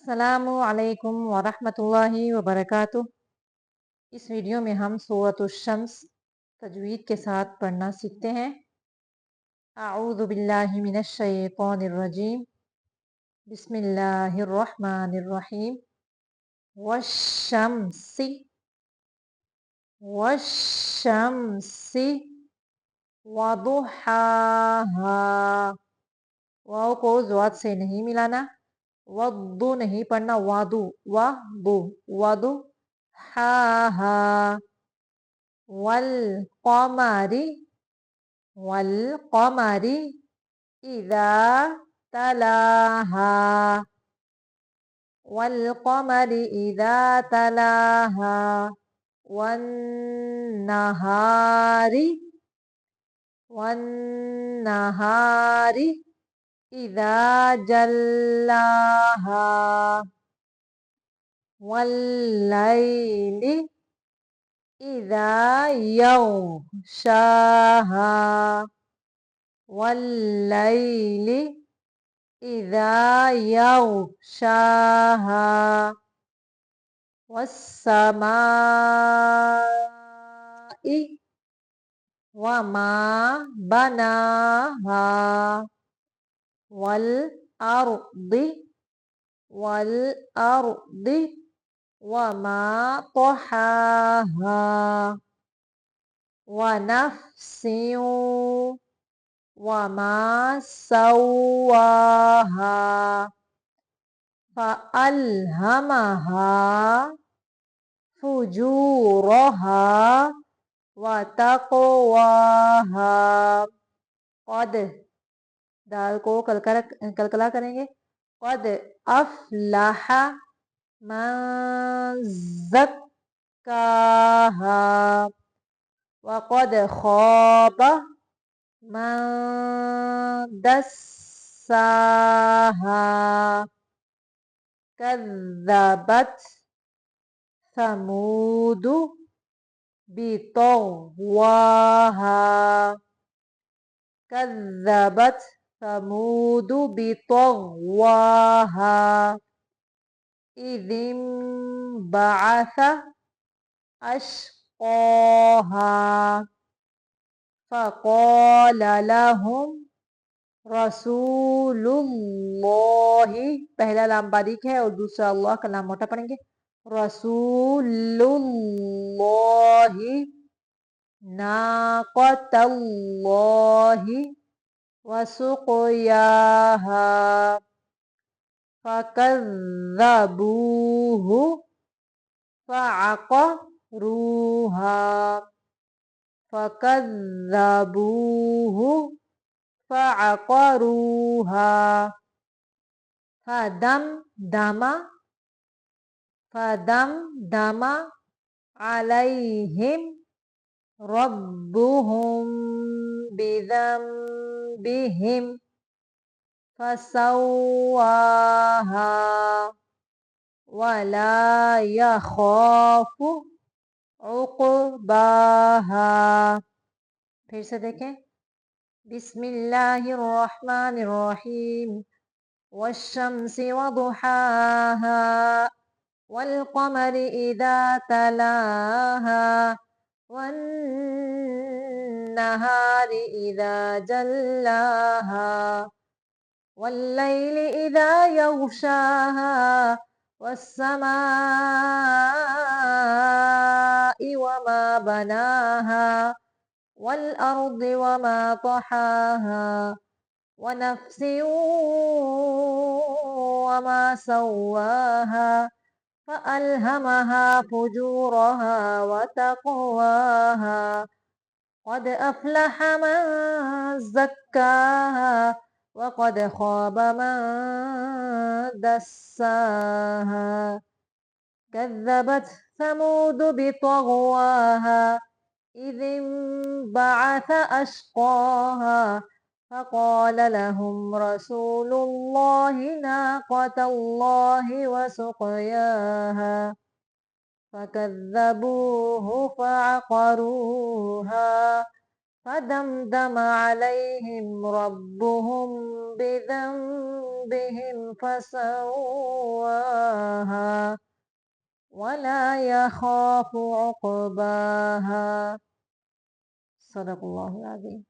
अस्सलामु अलैकुम वरहमतुल्लाहि वबरकातुह। इस वीडियो में हम सूरतुश शम्स तजवीद के साथ पढ़ना सीखते हैं। अऊज़ु बिल्लाहि मिनश शैतानिर रजीम। बिस्मिल्लाहिर रहमानिर रहीम। वश्शम्सी वश्शम्सी वदुहाहा। वाव को ज़ाद से नहीं मिलाना, वद्दु नहीं पढ़ना, वादु वदु वदु हा हा। वल कमरी वल कमरी इज़ा तलाहा वल कमरी इज़ा तलाहा। वन नहारी इज़ा जल्लाहा। वल्लैली इज़ा यग़शाहा वल्लैली इज़ा यग़शाहा। वस्समाइ वमा बनाहा वल अर्दि वमा तहाहा वनफ्सिन वमा सव्वाहा फ़अल्हमहा फुजूरहा वतक़वाहा। क़द दाल को कलकला करेंगे। क़द अफ़लहा मन ज़क्काहा वक़द ख़ाब मन दस्साहा। कज़्ज़बत समूद बितग़वाहा कज़्ज़बत समूद बितग़वाहा। इज़िंबअस अश्क़ाहा फ़क़ाल लहुम रसूलुल्लाहि। पहला लाम बारीक है और दूसरा अल्लाह का लाम मोटा पढ़ेंगे। रसूलुल्लाहि नाक़तल्लाहि वसुक़याहा फ़कज़्ज़बूहु फ़अक़रूहा फ़कज़्ज़बूहु फ़अक़रूहा। फदमदम अलैहिम रब्बुहुम बिज़ंबिहिम फसव्वाहा वला यख़ाफ़ु उक़बाहा। फिर से देखें। बिस्मिल्लाहिर्रहमानिर्रहीम। वश्शम्सि वदुहाहा वल्क़मरि इज़ा तलाहा वन्नहारि इज़ा जल्लाहा वल्लैलि इज़ा यग़शाहा वस्समाइ वमा बनाहा वल्अर्दि वमा तहाहा वनफ्सिन वमा सव्वाहा फ़अल्हमहा फुजूरहा वतक़वाहा। क़द अफ़लह मन ज़क्काहा वक़द ख़ाब मन दस्साहा। कज़्ज़बत समूद बितग़वाहा इज़ इंबअस अश्क़ाहा फ़क़ाल लहुम रसूलुल्लाहि नाक़तल्लाहि वसुक़याहा फ़कज़्ज़बूहु फ़अक़रूहा फदमदम अलैहिम रब्बुहुम बिज़ंबिहिम फसव्वाहा वला यखाफु उक़बाहा। सदक़ल्लाहुल अज़ीम।